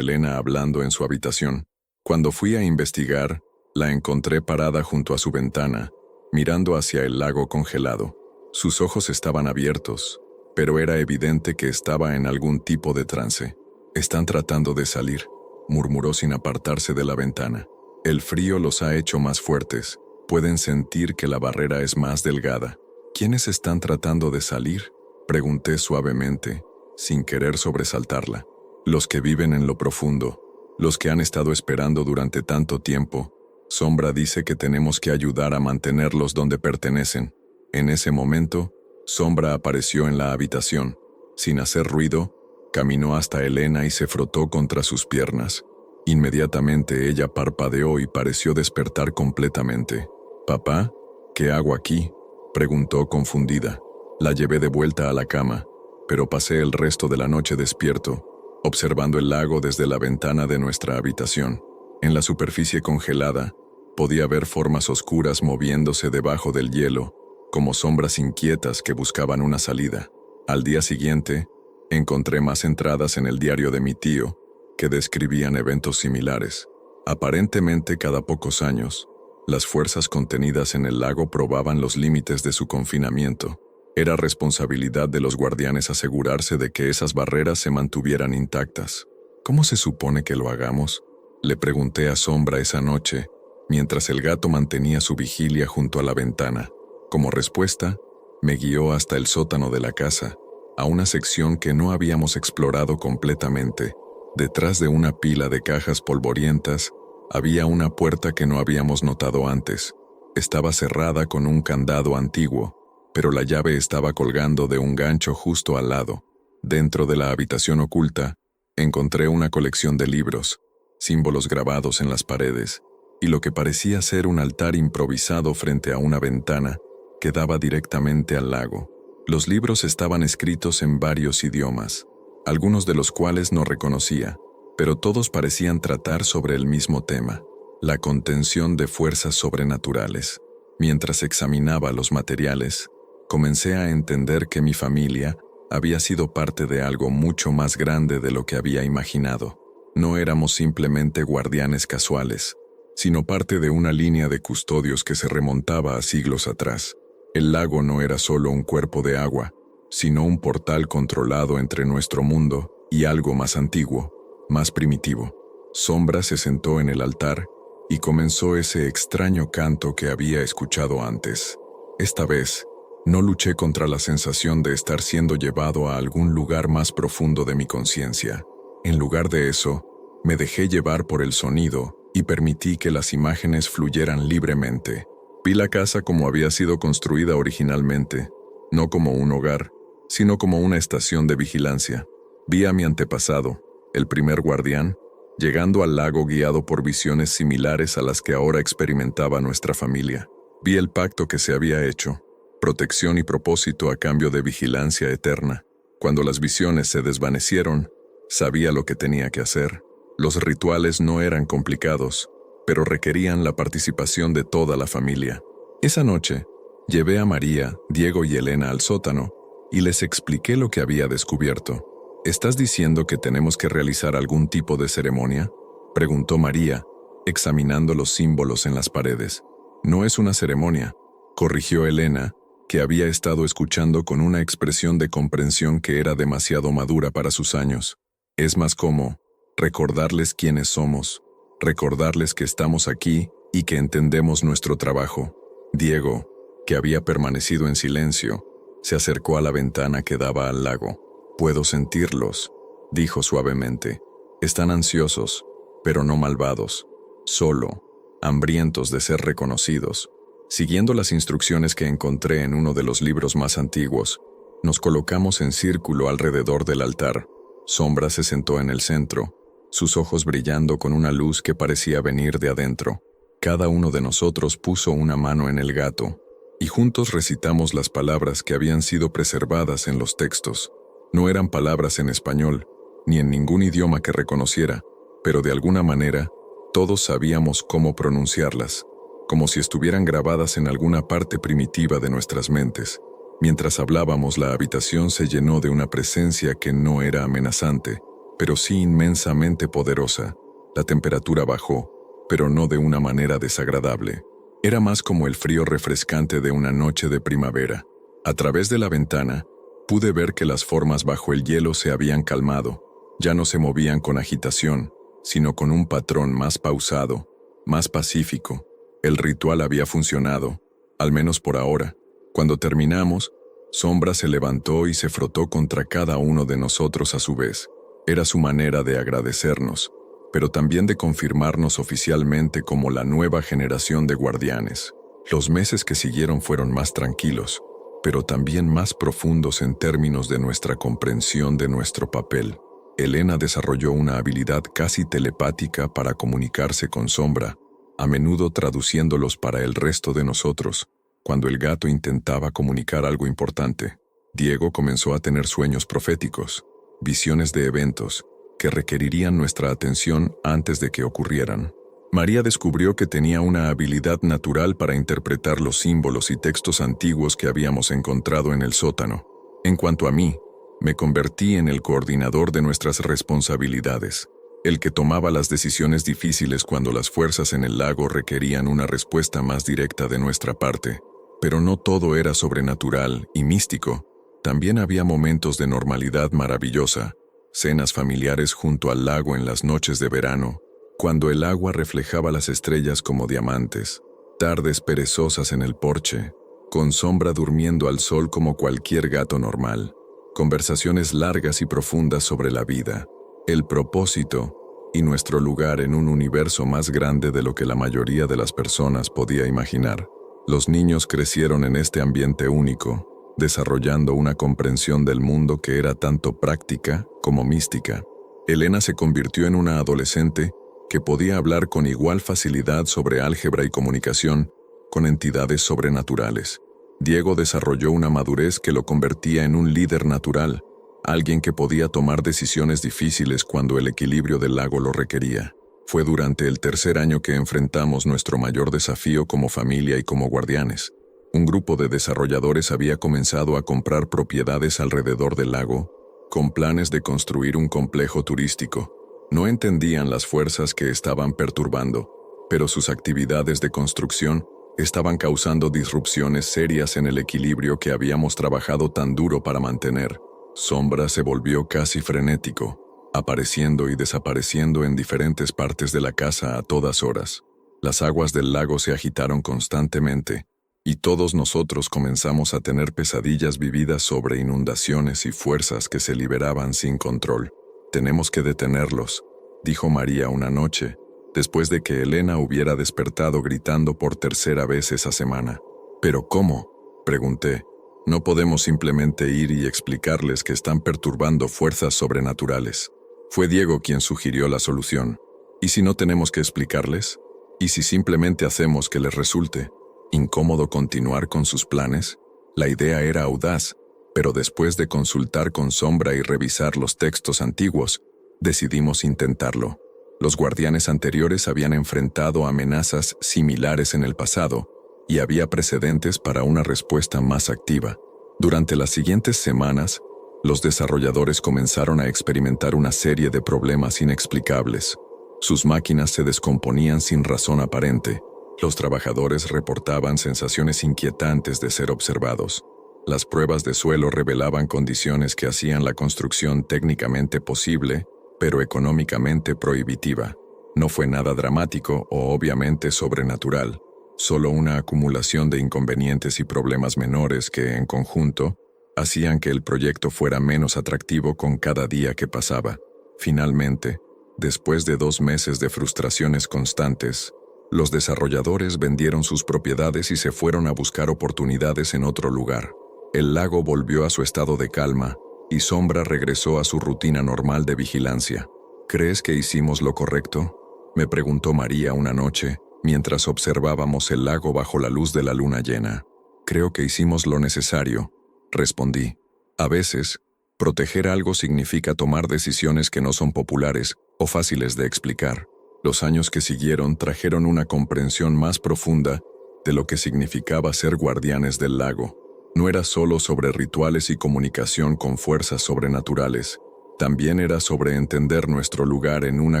Elena hablando en su habitación. Cuando fui a investigar, la encontré parada junto a su ventana, mirando hacia el lago congelado. Sus ojos estaban abiertos, pero era evidente que estaba en algún tipo de trance. «Están tratando de salir», murmuró sin apartarse de la ventana. «El frío los ha hecho más fuertes. Pueden sentir que la barrera es más delgada». «¿Quiénes están tratando de salir?», pregunté suavemente, sin querer sobresaltarla. «Los que viven en lo profundo, los que han estado esperando durante tanto tiempo. Sombra dice que tenemos que ayudar a mantenerlos donde pertenecen». En ese momento, Sombra apareció en la habitación. Sin hacer ruido, caminó hasta Elena y se frotó contra sus piernas. Inmediatamente ella parpadeó y pareció despertar completamente. «¿Papá? ¿Qué hago aquí?», preguntó confundida. La llevé de vuelta a la cama, pero pasé el resto de la noche despierto, observando el lago desde la ventana de nuestra habitación. En la superficie congelada, podía ver formas oscuras moviéndose debajo del hielo, como sombras inquietas que buscaban una salida. Al día siguiente, encontré más entradas en el diario de mi tío, que describían eventos similares. Aparentemente cada pocos años, las fuerzas contenidas en el lago probaban los límites de su confinamiento. Era responsabilidad de los guardianes asegurarse de que esas barreras se mantuvieran intactas. «¿Cómo se supone que lo hagamos?», le pregunté a Sombra esa noche, mientras el gato mantenía su vigilia junto a la ventana. Como respuesta, me guió hasta el sótano de la casa, a una sección que no habíamos explorado completamente. Detrás de una pila de cajas polvorientas, había una puerta que no habíamos notado antes. Estaba cerrada con un candado antiguo, pero la llave estaba colgando de un gancho justo al lado. Dentro de la habitación oculta, encontré una colección de libros, símbolos grabados en las paredes, y lo que parecía ser un altar improvisado frente a una ventana que daba directamente al lago. Los libros estaban escritos en varios idiomas, algunos de los cuales no reconocía, pero todos parecían tratar sobre el mismo tema: la contención de fuerzas sobrenaturales. Mientras examinaba los materiales, comencé a entender que mi familia había sido parte de algo mucho más grande de lo que había imaginado. No éramos simplemente guardianes casuales, sino parte de una línea de custodios que se remontaba a siglos atrás. El lago no era solo un cuerpo de agua, sino un portal controlado entre nuestro mundo y algo más antiguo, más primitivo. Sombra se sentó en el altar y comenzó ese extraño canto que había escuchado antes. Esta vez, no luché contra la sensación de estar siendo llevado a algún lugar más profundo de mi conciencia. En lugar de eso, me dejé llevar por el sonido y permití que las imágenes fluyeran libremente. Vi la casa como había sido construida originalmente, no como un hogar, sino como una estación de vigilancia. Vi a mi antepasado, el primer guardián, llegando al lago guiado por visiones similares a las que ahora experimentaba nuestra familia. Vi el pacto que se había hecho, protección y propósito a cambio de vigilancia eterna. Cuando las visiones se desvanecieron, sabía lo que tenía que hacer. Los rituales no eran complicados, pero requerían la participación de toda la familia. Esa noche, llevé a María, Diego y Elena al sótano y les expliqué lo que había descubierto. ¿Estás diciendo que tenemos que realizar algún tipo de ceremonia?, preguntó María, examinando los símbolos en las paredes. No es una ceremonia, corrigió Elena, que había estado escuchando con una expresión de comprensión que era demasiado madura para sus años. Es más como recordarles quiénes somos, recordarles que estamos aquí y que entendemos nuestro trabajo. Diego, que había permanecido en silencio, se acercó a la ventana que daba al lago. «Puedo sentirlos», dijo suavemente. «Están ansiosos, pero no malvados, solo hambrientos de ser reconocidos». Siguiendo las instrucciones que encontré en uno de los libros más antiguos, nos colocamos en círculo alrededor del altar. Sombra se sentó en el centro, sus ojos brillando con una luz que parecía venir de adentro. Cada uno de nosotros puso una mano en el gato, y juntos recitamos las palabras que habían sido preservadas en los textos. No eran palabras en español, ni en ningún idioma que reconociera, pero de alguna manera, todos sabíamos cómo pronunciarlas, como si estuvieran grabadas en alguna parte primitiva de nuestras mentes. Mientras hablábamos, la habitación se llenó de una presencia que no era amenazante, pero sí inmensamente poderosa. La temperatura bajó, pero no de una manera desagradable. Era más como el frío refrescante de una noche de primavera. A través de la ventana, pude ver que las formas bajo el hielo se habían calmado. Ya no se movían con agitación, sino con un patrón más pausado, más pacífico. El ritual había funcionado, al menos por ahora. Cuando terminamos, Sombra se levantó y se frotó contra cada uno de nosotros a su vez. Era su manera de agradecernos, pero también de confirmarnos oficialmente como la nueva generación de guardianes. Los meses que siguieron fueron más tranquilos, pero también más profundos en términos de nuestra comprensión de nuestro papel. Elena desarrolló una habilidad casi telepática para comunicarse con Sombra, a menudo traduciéndolos para el resto de nosotros. Cuando el gato intentaba comunicar algo importante, Diego comenzó a tener sueños proféticos, visiones de eventos que requerirían nuestra atención antes de que ocurrieran. María descubrió que tenía una habilidad natural para interpretar los símbolos y textos antiguos que habíamos encontrado en el sótano. En cuanto a mí, me convertí en el coordinador de nuestras responsabilidades, el que tomaba las decisiones difíciles cuando las fuerzas en el lago requerían una respuesta más directa de nuestra parte. Pero no todo era sobrenatural y místico. También había momentos de normalidad maravillosa, cenas familiares junto al lago en las noches de verano, cuando el agua reflejaba las estrellas como diamantes, tardes perezosas en el porche, con Sombra durmiendo al sol como cualquier gato normal, conversaciones largas y profundas sobre la vida, el propósito y nuestro lugar en un universo más grande de lo que la mayoría de las personas podía imaginar. Los niños crecieron en este ambiente único, desarrollando una comprensión del mundo que era tanto práctica como mística. Elena se convirtió en una adolescente que podía hablar con igual facilidad sobre álgebra y comunicación con entidades sobrenaturales. Diego desarrolló una madurez que lo convertía en un líder natural, alguien que podía tomar decisiones difíciles cuando el equilibrio del lago lo requería. Fue durante el tercer año que enfrentamos nuestro mayor desafío como familia y como guardianes. Un grupo de desarrolladores había comenzado a comprar propiedades alrededor del lago, con planes de construir un complejo turístico. No entendían las fuerzas que estaban perturbando, pero sus actividades de construcción estaban causando disrupciones serias en el equilibrio que habíamos trabajado tan duro para mantener. Sombra se volvió casi frenético, apareciendo y desapareciendo en diferentes partes de la casa a todas horas. Las aguas del lago se agitaron constantemente, y todos nosotros comenzamos a tener pesadillas vividas sobre inundaciones y fuerzas que se liberaban sin control. «Tenemos que detenerlos», dijo María una noche, después de que Elena hubiera despertado gritando por tercera vez esa semana. «¿Pero cómo?», pregunté. «No podemos simplemente ir y explicarles que están perturbando fuerzas sobrenaturales». Fue Diego quien sugirió la solución. ¿Y si no tenemos que explicarles? ¿Y si simplemente hacemos que les resulte incómodo continuar con sus planes? La idea era audaz, pero después de consultar con Sombra y revisar los textos antiguos, decidimos intentarlo. Los guardianes anteriores habían enfrentado amenazas similares en el pasado, y había precedentes para una respuesta más activa. Durante las siguientes semanas, los desarrolladores comenzaron a experimentar una serie de problemas inexplicables. Sus máquinas se descomponían sin razón aparente. Los trabajadores reportaban sensaciones inquietantes de ser observados. Las pruebas de suelo revelaban condiciones que hacían la construcción técnicamente posible, pero económicamente prohibitiva. No fue nada dramático o obviamente sobrenatural, solo una acumulación de inconvenientes y problemas menores que, en conjunto, hacían que el proyecto fuera menos atractivo con cada día que pasaba. Finalmente, después de 2 meses de frustraciones constantes, los desarrolladores vendieron sus propiedades y se fueron a buscar oportunidades en otro lugar. El lago volvió a su estado de calma y Sombra regresó a su rutina normal de vigilancia. ¿Crees que hicimos lo correcto?, me preguntó María una noche, mientras observábamos el lago bajo la luz de la luna llena. Creo que hicimos lo necesario, respondí. A veces, proteger algo significa tomar decisiones que no son populares o fáciles de explicar. Los años que siguieron trajeron una comprensión más profunda de lo que significaba ser guardianes del lago. No era solo sobre rituales y comunicación con fuerzas sobrenaturales, también era sobre entender nuestro lugar en una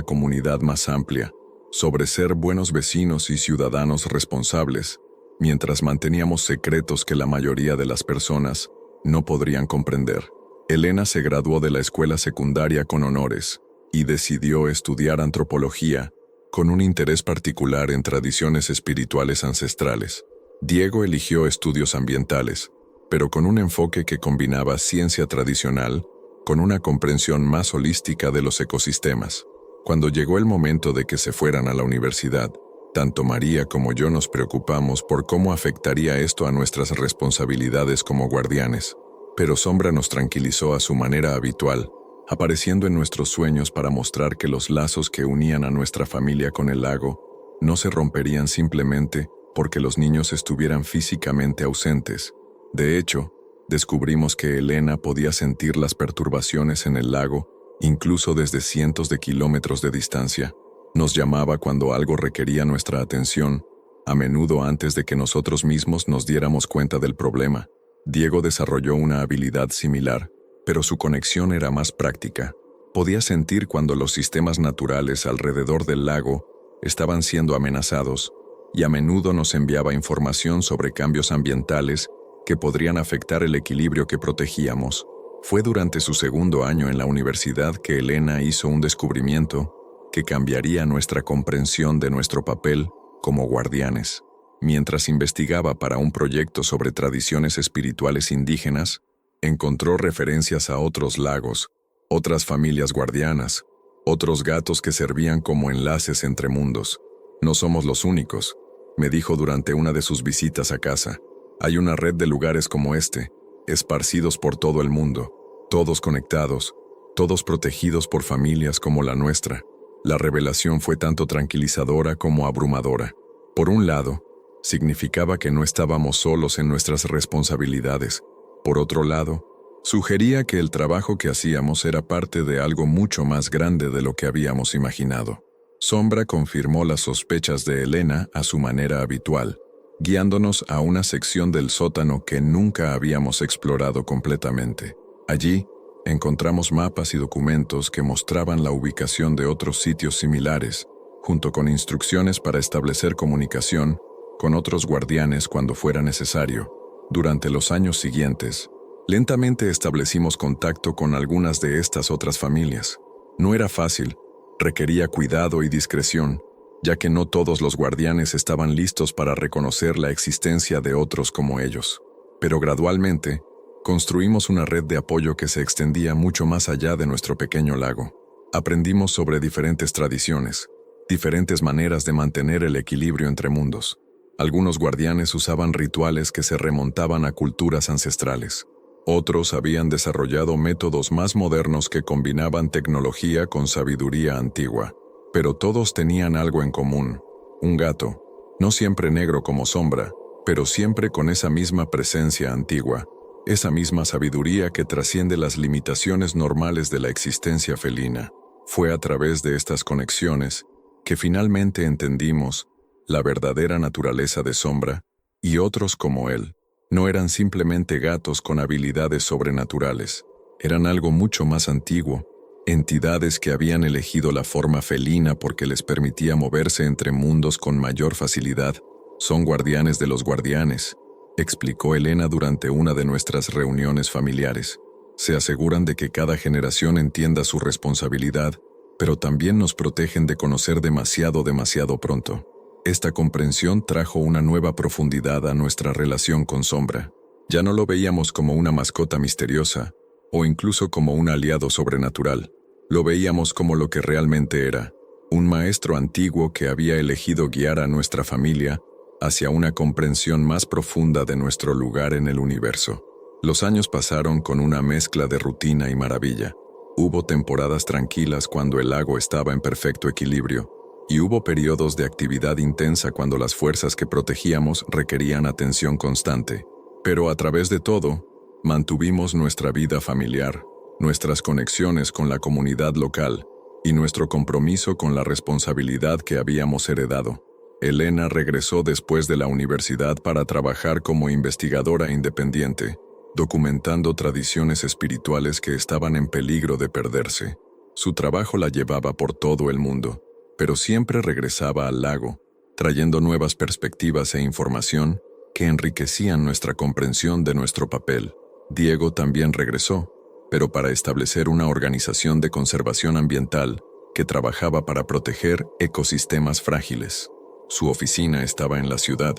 comunidad más amplia, sobre ser buenos vecinos y ciudadanos responsables, mientras manteníamos secretos que la mayoría de las personas no podrían comprender. Elena se graduó de la escuela secundaria con honores y decidió estudiar antropología con un interés particular en tradiciones espirituales ancestrales. Diego eligió estudios ambientales, pero con un enfoque que combinaba ciencia tradicional con una comprensión más holística de los ecosistemas. Cuando llegó el momento de que se fueran a la universidad, tanto María como yo nos preocupamos por cómo afectaría esto a nuestras responsabilidades como guardianes. Pero Sombra nos tranquilizó a su manera habitual, apareciendo en nuestros sueños para mostrar que los lazos que unían a nuestra familia con el lago no se romperían simplemente porque los niños estuvieran físicamente ausentes. De hecho, descubrimos que Elena podía sentir las perturbaciones en el lago, incluso desde cientos de kilómetros de distancia. Nos llamaba cuando algo requería nuestra atención, a menudo antes de que nosotros mismos nos diéramos cuenta del problema. Diego desarrolló una habilidad similar, pero su conexión era más práctica. Podía sentir cuando los sistemas naturales alrededor del lago estaban siendo amenazados, y a menudo nos enviaba información sobre cambios ambientales que podrían afectar el equilibrio que protegíamos. Fue durante su segundo año en la universidad que Elena hizo un descubrimiento que cambiaría nuestra comprensión de nuestro papel como guardianes. Mientras investigaba para un proyecto sobre tradiciones espirituales indígenas, encontró referencias a otros lagos, otras familias guardianas, otros gatos que servían como enlaces entre mundos. No somos los únicos, me dijo durante una de sus visitas a casa. Hay una red de lugares como este, esparcidos por todo el mundo, todos conectados, todos protegidos por familias como la nuestra. La revelación fue tanto tranquilizadora como abrumadora. Por un lado, significaba que no estábamos solos en nuestras responsabilidades. Por otro lado, sugería que el trabajo que hacíamos era parte de algo mucho más grande de lo que habíamos imaginado. Sombra confirmó las sospechas de Elena a su manera habitual, guiándonos a una sección del sótano que nunca habíamos explorado completamente. Allí, encontramos mapas y documentos que mostraban la ubicación de otros sitios similares, junto con instrucciones para establecer comunicación con otros guardianes cuando fuera necesario. Durante los años siguientes, lentamente establecimos contacto con algunas de estas otras familias. No era fácil, requería cuidado y discreción, ya que no todos los guardianes estaban listos para reconocer la existencia de otros como ellos. Pero gradualmente, construimos una red de apoyo que se extendía mucho más allá de nuestro pequeño lago. Aprendimos sobre diferentes tradiciones, diferentes maneras de mantener el equilibrio entre mundos. Algunos guardianes usaban rituales que se remontaban a culturas ancestrales. Otros habían desarrollado métodos más modernos que combinaban tecnología con sabiduría antigua. Pero todos tenían algo en común: un gato, no siempre negro como Sombra, pero siempre con esa misma presencia antigua, esa misma sabiduría que trasciende las limitaciones normales de la existencia felina. Fue a través de estas conexiones que finalmente entendimos la verdadera naturaleza de Sombra, y otros como él no eran simplemente gatos con habilidades sobrenaturales, eran algo mucho más antiguo, entidades que habían elegido la forma felina porque les permitía moverse entre mundos con mayor facilidad. Son guardianes de los guardianes, explicó Elena durante una de nuestras reuniones familiares. Se aseguran de que cada generación entienda su responsabilidad, pero también nos protegen de conocer demasiado pronto. Esta comprensión trajo una nueva profundidad a nuestra relación con Sombra. Ya no lo veíamos como una mascota misteriosa, o incluso como un aliado sobrenatural. Lo veíamos como lo que realmente era: un maestro antiguo que había elegido guiar a nuestra familia hacia una comprensión más profunda de nuestro lugar en el universo. Los años pasaron con una mezcla de rutina y maravilla. Hubo temporadas tranquilas cuando el lago estaba en perfecto equilibrio, y hubo periodos de actividad intensa cuando las fuerzas que protegíamos requerían atención constante. Pero a través de todo, mantuvimos nuestra vida familiar, nuestras conexiones con la comunidad local y nuestro compromiso con la responsabilidad que habíamos heredado. Elena regresó después de la universidad para trabajar como investigadora independiente, documentando tradiciones espirituales que estaban en peligro de perderse. Su trabajo la llevaba por todo el mundo, pero siempre regresaba al lago, trayendo nuevas perspectivas e información que enriquecían nuestra comprensión de nuestro papel. Diego también regresó, pero para establecer una organización de conservación ambiental que trabajaba para proteger ecosistemas frágiles. Su oficina estaba en la ciudad,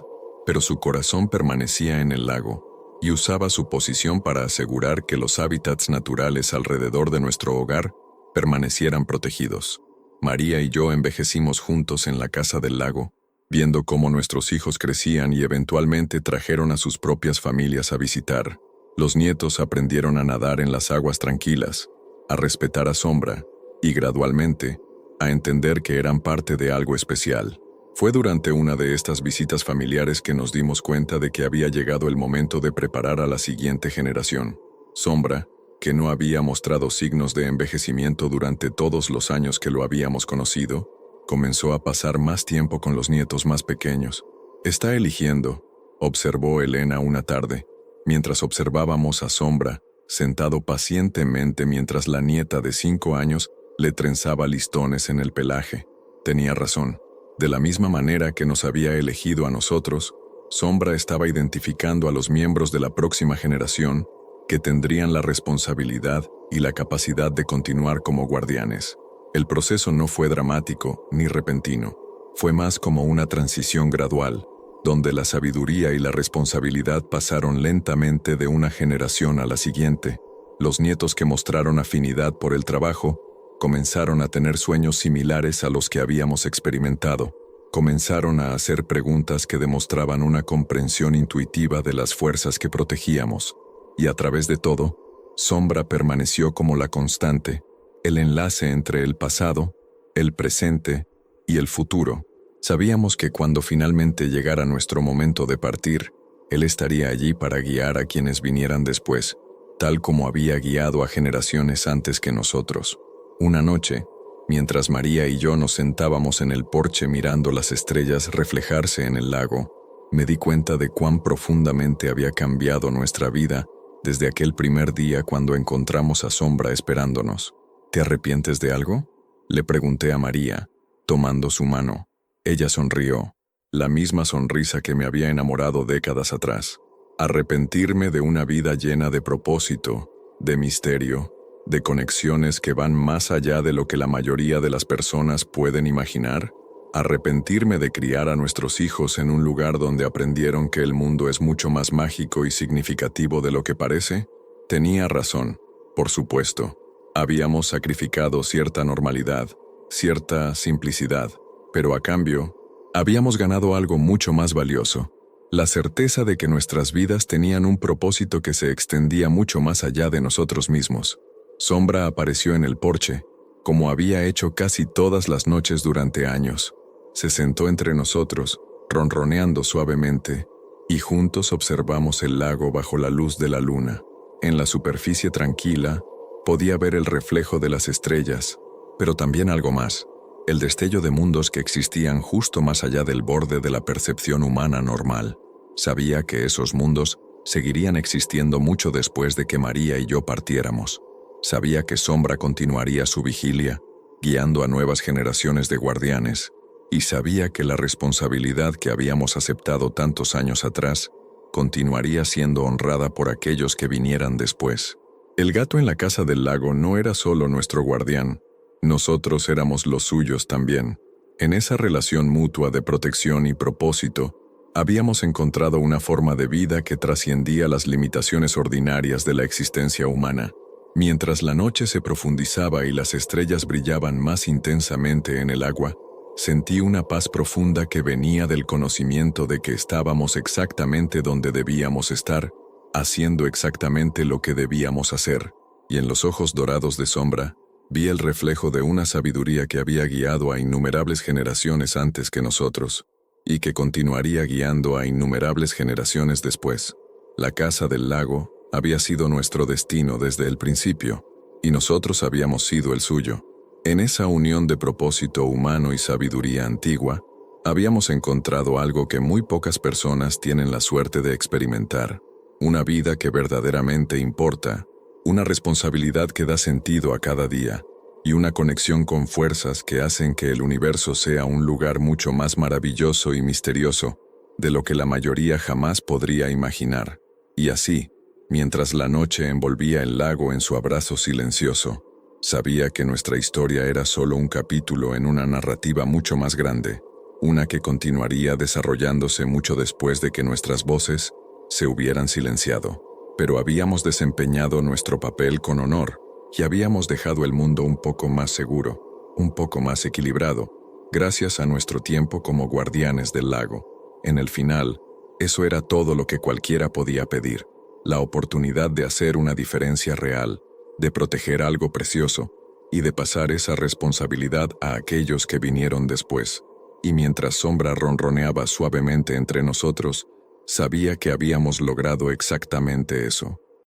pero su corazón permanecía en el lago, y usaba su posición para asegurar que los hábitats naturales alrededor de nuestro hogar permanecieran protegidos. María y yo envejecimos juntos en la casa del lago, viendo cómo nuestros hijos crecían y eventualmente trajeron a sus propias familias a visitar. Los nietos aprendieron a nadar en las aguas tranquilas, a respetar a Sombra y, gradualmente, a entender que eran parte de algo especial. Fue durante una de estas visitas familiares que nos dimos cuenta de que había llegado el momento de preparar a la siguiente generación. Sombra, que no había mostrado signos de envejecimiento durante todos los años que lo habíamos conocido, comenzó a pasar más tiempo con los nietos más pequeños. «Está eligiendo», observó Elena una tarde, mientras observábamos a Sombra, sentado pacientemente mientras la nieta de 5 años le trenzaba listones en el pelaje. Tenía razón. De la misma manera que nos había elegido a nosotros, Sombra estaba identificando a los miembros de la próxima generación que tendrían la responsabilidad y la capacidad de continuar como guardianes. El proceso no fue dramático ni repentino, fue más como una transición gradual, donde la sabiduría y la responsabilidad pasaron lentamente de una generación a la siguiente. Los nietos que mostraron afinidad por el trabajo comenzaron a tener sueños similares a los que habíamos experimentado. Comenzaron a hacer preguntas que demostraban una comprensión intuitiva de las fuerzas que protegíamos. Y a través de todo, Sombra permaneció como la constante, el enlace entre el pasado, el presente y el futuro. Sabíamos que cuando finalmente llegara nuestro momento de partir, él estaría allí para guiar a quienes vinieran después, tal como había guiado a generaciones antes que nosotros. Una noche, mientras María y yo nos sentábamos en el porche mirando las estrellas reflejarse en el lago, me di cuenta de cuán profundamente había cambiado nuestra vida desde aquel primer día cuando encontramos a Sombra esperándonos. ¿Te arrepientes de algo?, le pregunté a María, tomando su mano. Ella sonrió, la misma sonrisa que me había enamorado décadas atrás. Arrepentirme de una vida llena de propósito, de misterio, de conexiones que van más allá de lo que la mayoría de las personas pueden imaginar. Arrepentirme de criar a nuestros hijos en un lugar donde aprendieron que el mundo es mucho más mágico y significativo de lo que parece. Tenía razón, por supuesto. Habíamos sacrificado cierta normalidad, cierta simplicidad, pero a cambio, habíamos ganado algo mucho más valioso: la certeza de que nuestras vidas tenían un propósito que se extendía mucho más allá de nosotros mismos. Sombra apareció en el porche, como había hecho casi todas las noches durante años. Se sentó entre nosotros, ronroneando suavemente, y juntos observamos el lago bajo la luz de la luna. En la superficie tranquila, podía ver el reflejo de las estrellas, pero también algo más: el destello de mundos que existían justo más allá del borde de la percepción humana normal. Sabía que esos mundos seguirían existiendo mucho después de que María y yo partiéramos. Sabía que Sombra continuaría su vigilia, guiando a nuevas generaciones de guardianes, y sabía que la responsabilidad que habíamos aceptado tantos años atrás continuaría siendo honrada por aquellos que vinieran después. El gato en la casa del lago no era solo nuestro guardián, nosotros éramos los suyos también. En esa relación mutua de protección y propósito, habíamos encontrado una forma de vida que trascendía las limitaciones ordinarias de la existencia humana. Mientras la noche se profundizaba y las estrellas brillaban más intensamente en el agua, sentí una paz profunda que venía del conocimiento de que estábamos exactamente donde debíamos estar, haciendo exactamente lo que debíamos hacer. Y en los ojos dorados de Sombra, vi el reflejo de una sabiduría que había guiado a innumerables generaciones antes que nosotros, y que continuaría guiando a innumerables generaciones después. La casa del lago había sido nuestro destino desde el principio, y nosotros habíamos sido el suyo. En esa unión de propósito humano y sabiduría antigua, habíamos encontrado algo que muy pocas personas tienen la suerte de experimentar: una vida que verdaderamente importa, una responsabilidad que da sentido a cada día, y una conexión con fuerzas que hacen que el universo sea un lugar mucho más maravilloso y misterioso de lo que la mayoría jamás podría imaginar. Y así, mientras la noche envolvía el lago en su abrazo silencioso, sabía que nuestra historia era solo un capítulo en una narrativa mucho más grande, una que continuaría desarrollándose mucho después de que nuestras voces se hubieran silenciado. Pero habíamos desempeñado nuestro papel con honor y habíamos dejado el mundo un poco más seguro, un poco más equilibrado, gracias a nuestro tiempo como guardianes del lago. En el final, eso era todo lo que cualquiera podía pedir: la oportunidad de hacer una diferencia real, de proteger algo precioso y de pasar esa responsabilidad a aquellos que vinieron después. Y mientras Sombra ronroneaba suavemente entre nosotros, sabía que habíamos logrado exactamente eso.